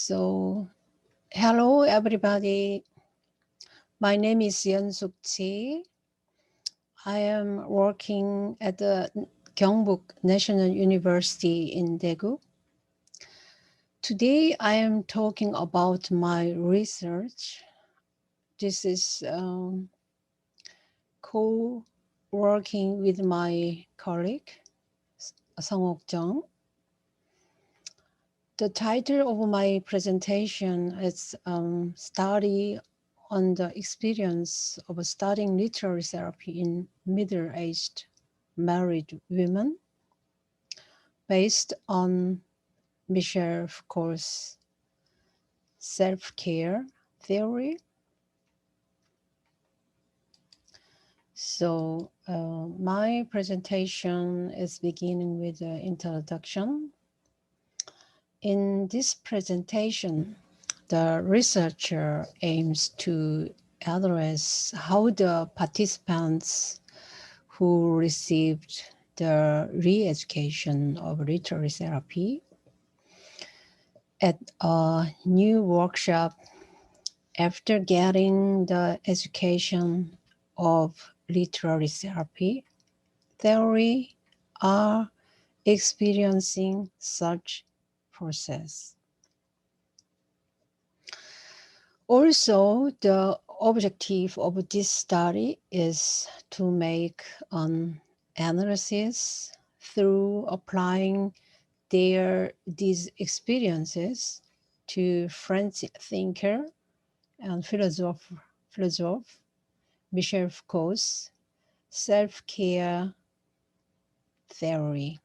So, hello everybody. My name is Yonsuk Chae. I am working at the Gyeongbuk National University in Daegu. Today I am talking about my research. This is co-working with my colleague, Sungok Jeong. The title of my presentation is Study on the Experience of Studying Literary Therapy in Middle-Aged Married Women, based on Michel Foucault's self-care theory. So my presentation is beginning with the introduction. In this presentation, the researcher aims to address how the participants who received the re-education of literary therapy at a new workshop after getting the education of literary therapy theory are experiencing such process. Also, the objective of this study is to make an analysis through applying these experiences to French thinker and philosopher Michel Foucault's self-care theory.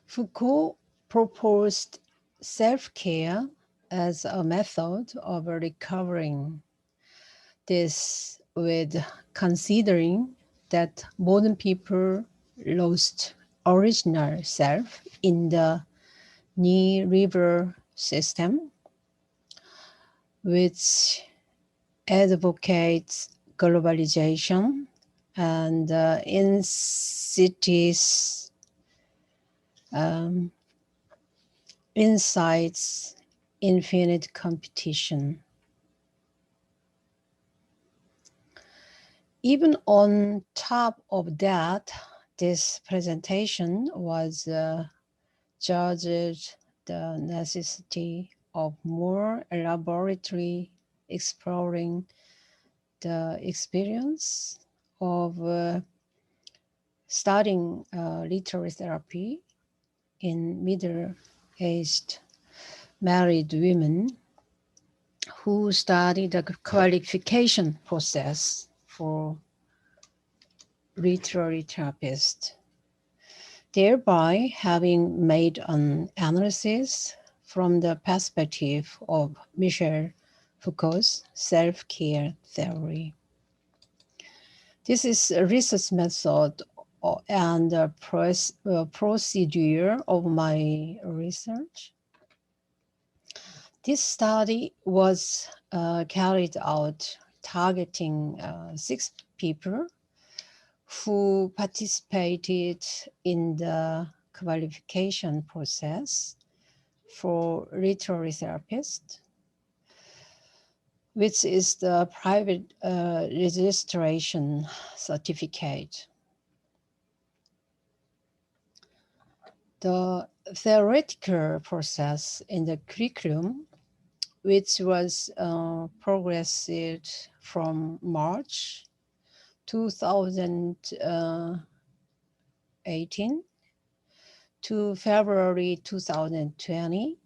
Foucault proposed self-care as a method of recovering this, with considering that modern people lost original self in the neoliberal system, which advocates globalization and incites infinite competition. Even on top of that, this presentation was judged the necessity of more elaborately exploring the experience of studying literary therapy in middle-aged married women who study the qualification process for literary therapist, thereby having made an analysis from the perspective of Michel Foucault's self-care theory. This is a research method and a procedure of my research. This study was carried out targeting 6 people who participated in the qualification process for literary therapist, which is the private registration certificate. The theoretical process in the curriculum, which was progressed from March 2018 to February 2020,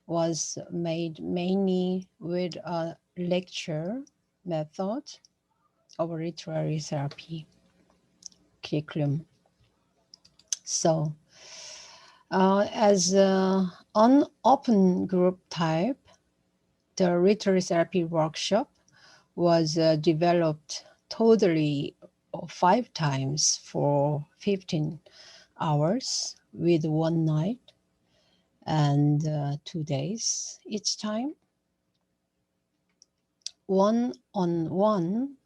was made mainly with a lecture method of literary therapy curriculum. So, as an open group type, the literary therapy workshop was developed totally 5 times for 15 hours with 1 night and 2 days each time. One-on-one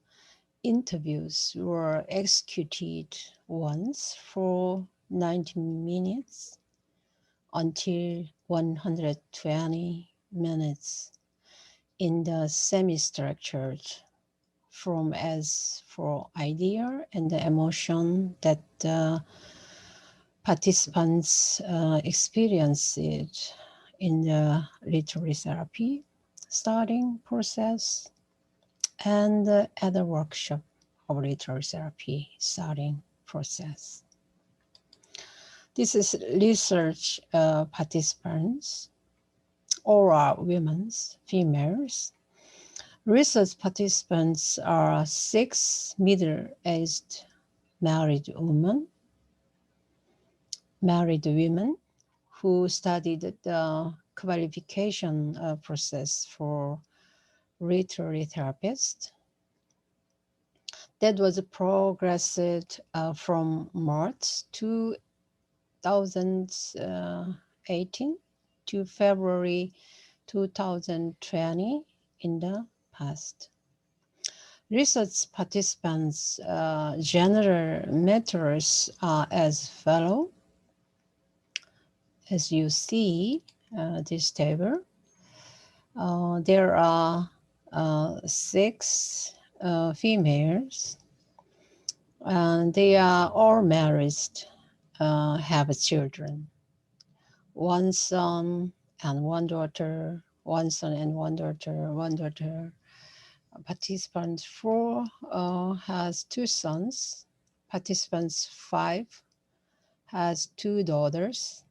interviews were executed once for 90 minutes until 120 minutes in the semi-structured form as for idea and the emotion that participants experience it in the literary therapy starting process and at the workshop of literary therapy starting process. This is research participants, or are women, females. Research participants are 6 middle-aged married women who studied the qualification process for literary therapist. That was progressed from March 2018 to February 2020 in the past. Research participants' general matters are as follow. As you see this table, there are 6 females, and they are all married, have children. 1 son and 1 daughter, 1 son and 1 daughter, 1 daughter. Participant 4 has 2 sons. Participants 5 has 2 daughters.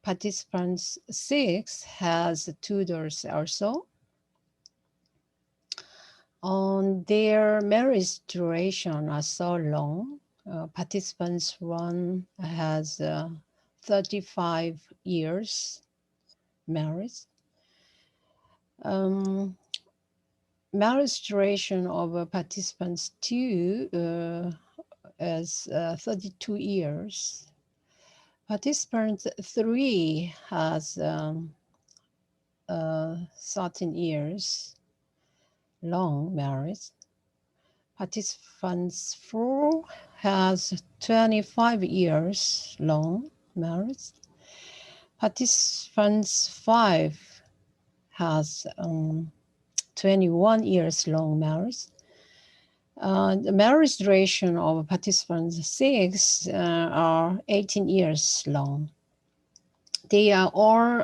Participants 6 has 2 daughters also. On their marriage duration are so long. Participants 1 has 35 years marriage. Marriage duration of participants 2 is 32 years. Participant 3 has 13 years long marriage. Participants 4 has 25 years long marriage. Participants 5 has 21 years long marriage. The marriage duration of participants 6 are 18 years long. They are all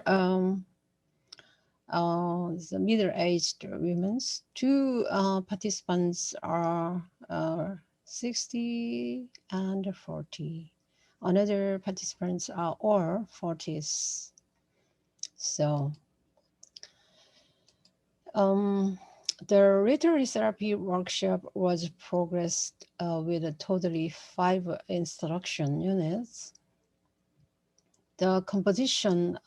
the middle-aged women. 2 participants are 60 and 40. Another participants are all 40s. So the literary therapy workshop was progressed with a totally 5 instruction units. The composition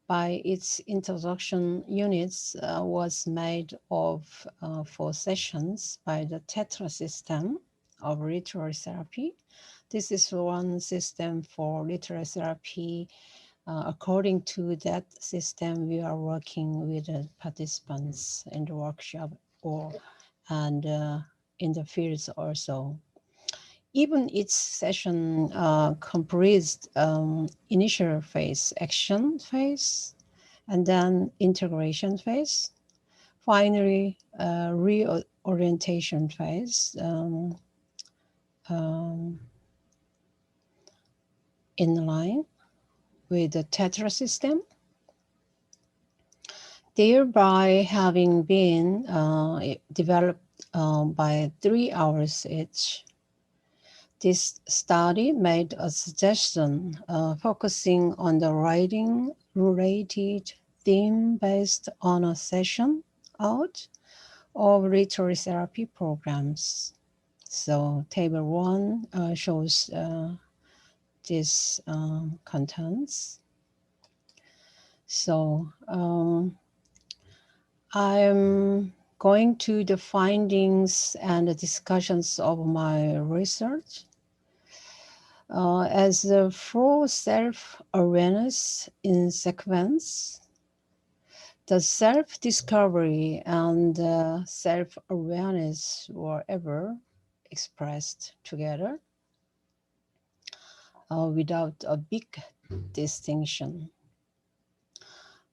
by its introduction units was made of 4 sessions by the Tetra system of literary therapy. This is one system for literary therapy. According to that system, we are working with the participants in the workshop and in the fields also. Even each session comprised initial phase, action phase, and then integration phase. Finally, reorientation phase in line with the Tetra system, thereby having been developed by 3 hours each. This study made a suggestion focusing on the writing-related theme based on a session out of literary therapy programs. So table 1 shows these contents. So I'm going to the findings and the discussions of my research. As for self-awareness in sequence, the self-discovery and self-awareness were ever expressed together without a big distinction.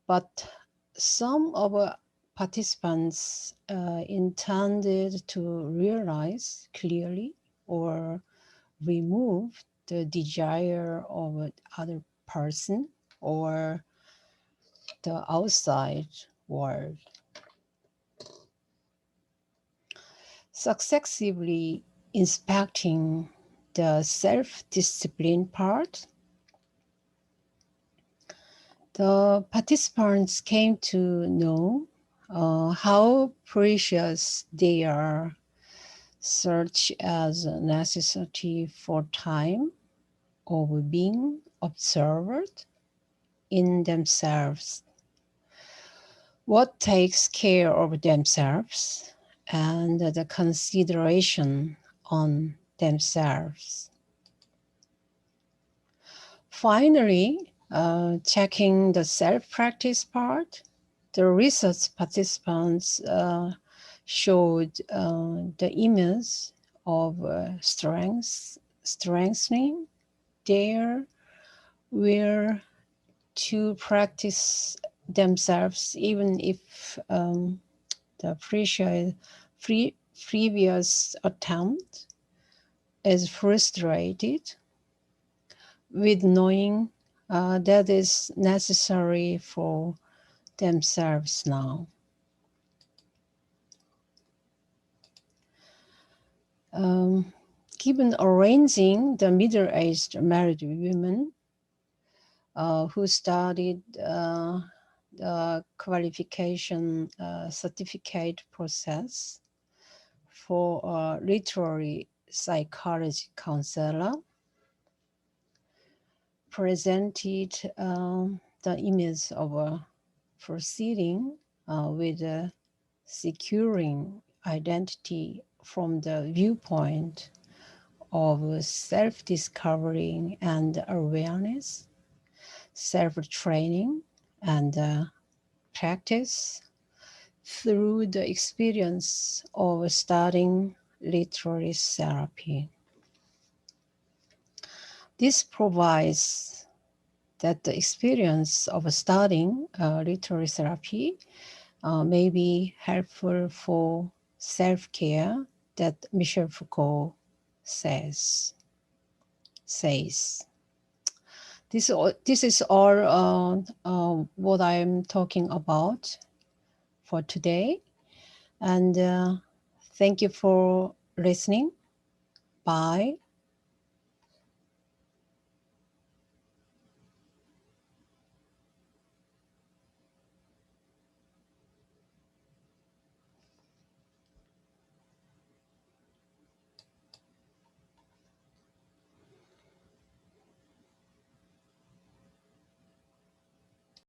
But some of our participants intended to realize clearly or remove the desire of other person or the outside world. Successively inspecting the self-discipline part, the participants came to know how precious they are, such as a necessity for time of being observed in themselves, what takes care of themselves, and the consideration on themselves. Finally, checking the self-practice part, the research participants showed the image of strengthening their will to practice themselves, even if the previous attempt is frustrated, with knowing that is necessary for themselves now. Given arranging the middle-aged married women who studied the qualification certificate process for a literary psychology counselor, presented the image of a proceeding with securing identity from the viewpoint of self-discovery and awareness, self-training and practice through the experience of studying literary therapy. This provides that the experience of studying literary therapy may be helpful for self-care that Michel Foucault says. This is all what I'm talking about for today. And thank you for listening. Bye.